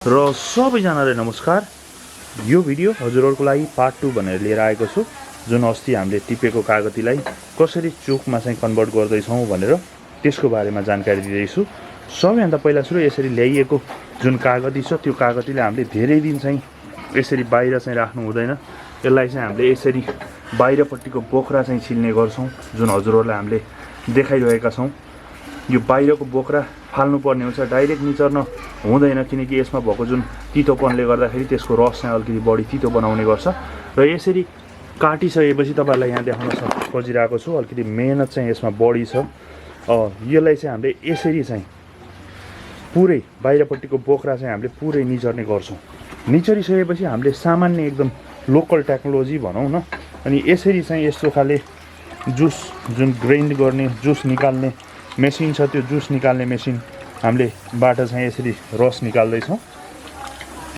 र सबैजनालाई नमस्कार। यो भिडियो हजुरहरुको लागि पार्ट 2 भनेर लिएर आएको छु। जुन अस्ति हामीले टिपेको कागतीलाई कसरी चुकमा चाहिँ कन्भर्ट गर्दै छौं भनेर त्यसको बारेमा जानकारी दिदैछु। सबैभन्दा पहिला सुरु यसरी ल्याइएको जुन कागती छ त्यो कागतीले हामीले धेरै दिन चाहिँ यसरी बाहिर चाहिँ राख्नु हुँदैन। यसलाई चाहिँ हामीले यसरी बाहिरपट्टिको बोक्रा चाहिँ छिल्ने गर्छौं, जुन हजुरहरुलाई हामीले देखाइरहेका छौं। यो बाहिरको बोक्रा फाल्नु पर्ने हुन्छ, डाइरेक्ट निचर्न हुँदैन, किनकि यसमा भएको जुन तितोपनले गर्दाखेरि त्यसको रस चाहिँ अलिकति बढी तितो बनाउने गर्छ। र यसरी काटिसकेपछि तपाईहरुलाई यहाँ देखाउन खोजिरहेको छु, अलिकति मेहनत चाहिँ यसमा बढी छ। यसलाई चाहिँ हामीले यसरी चाहिँ पुरै बाहिरपट्टिको बोक्रा चाहिँ हामीले पुरै निचर्ने गर्छौं। निचरिसकेपछि हामीले सामान्य एकदम लोकल टेक्नोलोजी भनौं न, अनि यसरी चाहिँ यस्तो खाले जुस जुन ग्राइन्ड गर्ने जुस निकाल्ने मेसिन छ, त्यो जुस निकाल्ने मेसिन हामीले बाट चाहिँ यसरी रस निकाल्दै छौं।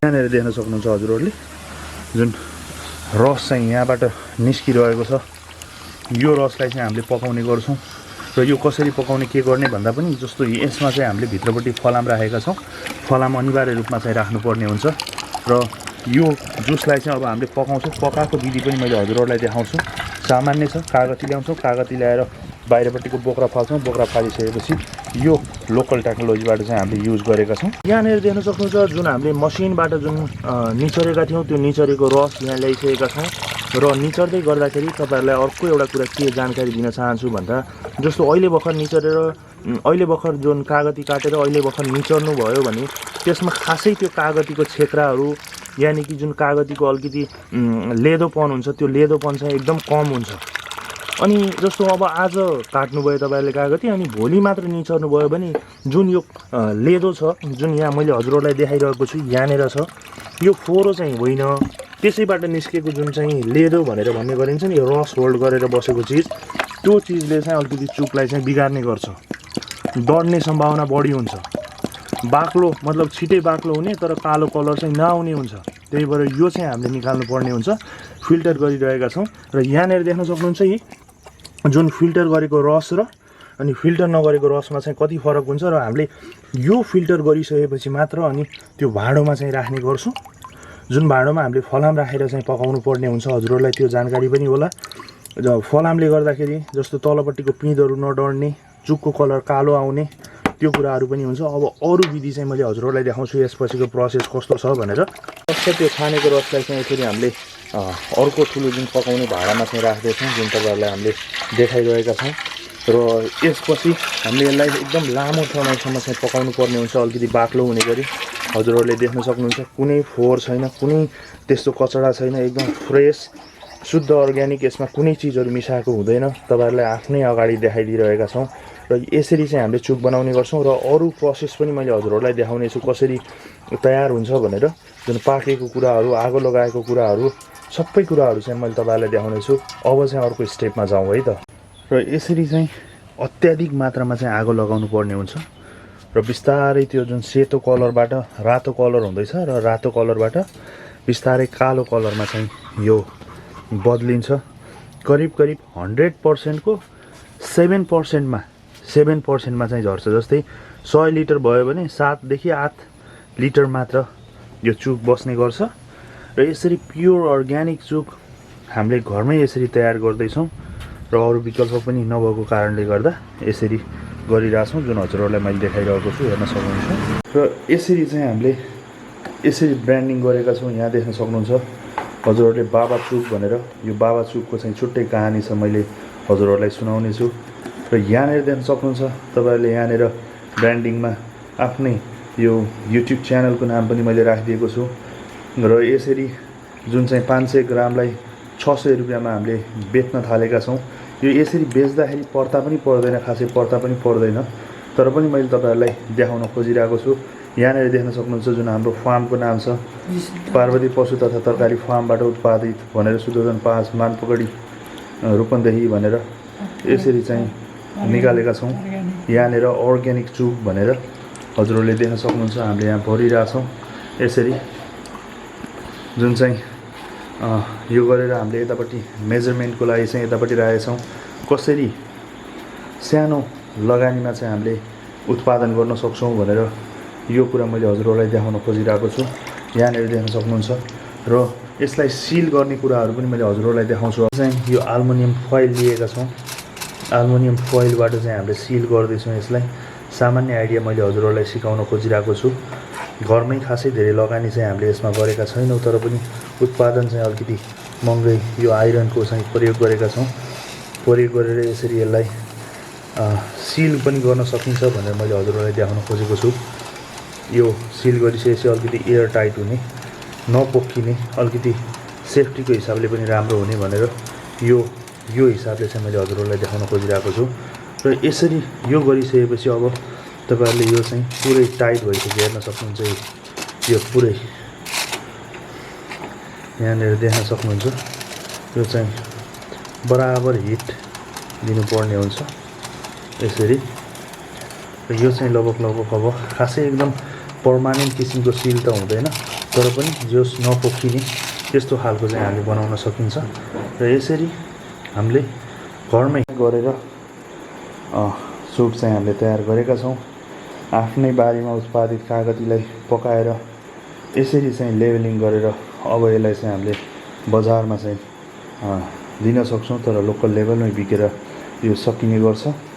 यहाँनिर देख्न सक्नुहुन्छ हजुरहरुले जुन रस चाहिँ यहाँबाट निस्किरहेको छ। यो रसलाई चाहिँ हामीले पकाउने गर्छौं। र यो कसरी पकाउने के गर्ने भन्दा पनि जस्तो यसमा चाहिँ हामीले भित्रपट्टि फलाम राखेका छौं। फलाम अनिवार्य रूपमा चाहिँ राख्नुपर्ने हुन्छ। र यो जुसलाई चाहिँ अब हामीले पकाउँछौं। पकाएको विधि पनि मैले हजुरहरुलाई देखाउँछु। सामान्य छ, कागती ल्याउँछौं, कागती ल्याएर बाहिरपट्टिको बोक्रा फाल्छौं। बोक्रा फालिसकेपछि यो लोकल टेक्नोलोजीबाट चाहिँ हामीले युज गरेका छौं। यहाँनिर देख्न सक्नुहुन्छ जुन हामीले मसिनबाट जुन निचरेका थियौं, त्यो निचरेको रस यहाँ ल्याइसकेका छौं। र निचर्दै गर्दाखेरि तपाईहरुलाई अर्को एउटा कुरा के जानकारी दिन चाहन्छु भन्दा, जस्तो अहिले भर्खर जुन कागती काटेर अहिले भर्खर निचर्नु भयो भने त्यसमा खासै त्यो कागतीको क्षेत्रहरू, यानी कि जुन कागतीको अलिकति लेदोपन हुन्छ, त्यो लेदोपन चाहिँ एकदम कम हुन्छ। अनि जस्तो अब आज काट्नुभयो तपाईहरुले कागती, अनि भोलि मात्र निचर्नु भयो भने जुन यो लेदो छ, जुन यहाँ मैले हजुरहरुलाई देखाइरहेको छु यहाँनिर छ, यो फोरो चाहिँ होइन, त्यसैबाट निस्केको जुन चाहिँ लेदो भनेर भन्ने गरिन्छ नि, रस होल्ड गरेर बसेको चिज, त्यो चिजले चाहिँ अलिकति चुकलाई चाहिँ बिगार्ने गर्छ। डढ्ने सम्भावना बढी हुन्छ। बाक्लो मतलब छिटै बाक्लो हुने तर कालो कलर चाहिँ नआउने हुन्छ। त्यही भएर यो चाहिँ हामीले निकाल्नु पर्ने हुन्छ। फिल्टर गरिरहेका छौं। र यहाँनिर देख्न सक्नुहुन्छ यी जुन फिल्टर गरेको रस र अनि फिल्टर नगरेको रसमा चाहिँ कति फरक हुन्छ। र हामीले यो फिल्टर गरिसकेपछि मात्र अनि त्यो भाँडोमा चाहिँ राख्ने गर्छौं। जुन भाँडोमा हामीले फलाम राखेर चाहिँ पकाउनु पर्ने हुन्छ। हजुरहरुलाई त्यो जानकारी पनि होला। फलामले गर्दाखेरि जस्तो तलपट्टिको पिँधहरू नडढ्ने, चुकको कलर कालो आउने, त्यो कुराहरू पनि हुन्छ। अब अरु विधि चाहिँ मैले हजुरहरुलाई देखाउँछु यसपछिको प्रोसेस कस्तो छ भनेर। त्यो छानेको रसलाई चाहिँ यसरी हामीले अर्को ठुलो जुन पकाउने भाँडामा चाहिँ राख्दै छौं, जुन तपाईहरुलाई हामीले देखाइरहेका छौं। र यसपछि हामीले यसलाई एकदम लामो समयसम्म चाहिँ पकाउनु पर्ने हुन्छ, अलिकति बाक्लो हुने गरी। हजुरहरुले देख्न सक्नुहुन्छ कुनै फोहोर छैन, कुनै त्यस्तो कचडा छैन, एकदम फ्रेश शुद्ध अर्ग्यानिक, यसमा कुनै चीजहरु मिसाएको हुँदैन। तपाईहरुलाई आफ्नै अगाडि देखाइदिरहेका छौं। र यसरी चाहिँ हामीले चुक बनाउने गर्छौं। र अरु प्रोसेस पनि मैले हजुरहरुलाई देखाउने छु कसरी तयार हुन्छ भनेर। जुन पाकेको कुराहरु, आगो लगाएको कुराहरु, सबै कुराहरु चाहिँ मैले तपाईहरुलाई देखाउने छु। अब चाहिँ अर्को स्टेपमा जाउँ है त। र यसरी चाहिँ अत्याधिक मात्रामा चाहिँ आगो लगाउनु पर्ने हुन्छ। र बिस्तारै त्यो जुन सेतो कलरबाट रातो कलर हुँदैछ, र रातो कलरबाट बिस्तारै कालो कलरमा चाहिँ यो बदलिन्छ। करिब 100% को 7% मा चाहिँ झर्छ। जस्तै 100 लिटर भयो भने 7 देखि 8 लिटर मात्र यो चुक बस्ने गर्छ। र यसरी प्योर अर्ग्यानिक चुक हामीले घरमै यसरी तयार गर्दै छौं। र अरु विकल्प पनि नभएको कारणले गर्दा यसरी गरिराछौं, जुन हजुरहरुलाई मैले देखाइरहेको छु, हेर्न सक्नुहुन्छ। र यसरी चाहिँ हामीले यसरी ब्रान्डिङ गरेका छौं। यहाँ देख्न सक्नुहुन्छ हजुरहरुले बाबा चुक भनेर, यो बाबा चुकको चाहिँ छुट्टै कहानी छ, मैले हजुरहरुलाई सुनाउने छु। र यहाँनिर देख्न सक्नुहुन्छ तपाईहरुले यहाँनिर ब्रान्डिङमा आफ्नै यो युट्युब च्यानलको नाम पनि मैले राखिदिएको छु। र यसरी जुन चाहिँ 500 ग्रामलाई 600 रुपैयाँमा हामीले बेच्न थालेका छौं। यो यसरी बेच्दाखेरि पर्ता पनि पर्दैन, खासै पर्ता पनि पर्दैन, तर पनि मैले तपाईहरुलाई देखाउन खोजिरहेको छु। यहाँनिर देख्न सक्नुहुन्छ जुन हाम्रो फार्मको नाम छ पार्वती पशु तथा तरकारी फार्मबाट उत्पादित भनेर, सुदोधन 5 मानपोखरी रूपन्देही भनेर यसरी चाहिँ निकालेका छौं। यहाँनिर अर्ग्यानिक चुक भनेर हजुरहरुले देख्न सक्नुहुन्छ। हामीले यहाँ भरिरहेछौं यसरी, जुन चाहिँ यो गरेर हामीले यतापट्टि मेजरमेन्टको लागि चाहिँ यतापट्टि राखेछौं। कसरी सानो लगानीमा चाहिँ हामीले उत्पादन गर्न सक्छौं भनेर यो कुरा मैले हजुरहरूलाई देखाउन खोजिरहेको छु। यहाँनिर देख्न सक्नुहुन्छ र यसलाई सिल गर्ने कुराहरू पनि मैले हजुरहरूलाई देखाउँछु। चाहिँ यो एल्युमिनियम फोइल लिएका छौँ। एल्युमिनियम फोइलबाट चाहिँ हामीले सिल गर्दैछौँ यसलाई। सामान्य आइडिया मैले हजुरहरूलाई सिकाउन खोजिरहेको छु। घरमै खासै धेरै लगानी चाहिँ हामीले यसमा गरेका छैनौँ, तर पनि उत्पादन चाहिँ अलिकति महँगै यो आइरनको चाहिँ प्रयोग गरेका छौँ। प्रयोग गरेर यसरी यसलाई सिल पनि गर्न सकिन्छ भनेर मैले हजुरहरूलाई देखाउन खोजेको छु। यो सिल गरिसकेपछि अलिकति एयर टाइट हुने, नपोखिने, अलिकति सेफ्टीको हिसाबले पनि राम्रो हुने भनेर यो हिसाबले चाहिँ मैले हजुरहरूलाई देखाउन खोजिरहेको छु। र यसरी यो गरिसकेपछि अब तपाईहरुले यो चाहिँ पुरै टाइट भइसक्यो। हेर्न सक्नुहुन्छ यो पुरै यहाँनिर देख्न सक्नुहुन्छ। यो चाहिँ बराबर हिट दिनुपर्ने हुन्छ यसरी। र यो चाहिँ लगभग अब खासै एकदम पर्मानेन्ट किसिमको सिल त हुँदैन, तर पनि जोस नपोखिने त्यस्तो खालको चाहिँ हामीले बनाउन सकिन्छ। र यसरी हामीले घरमै गरेर सुप चाहिँ हामीले तयार गरेका छौँ। आफ्नै बारीमा उत्पादित कागतीलाई पकाएर यसरी चाहिँ लेभलिङ गरेर अब यसलाई चाहिँ हामीले बजारमा चाहिँ दिन सक्छौँ, तर लोकल लेभलमै बिकेर यो सकिने गर्छ।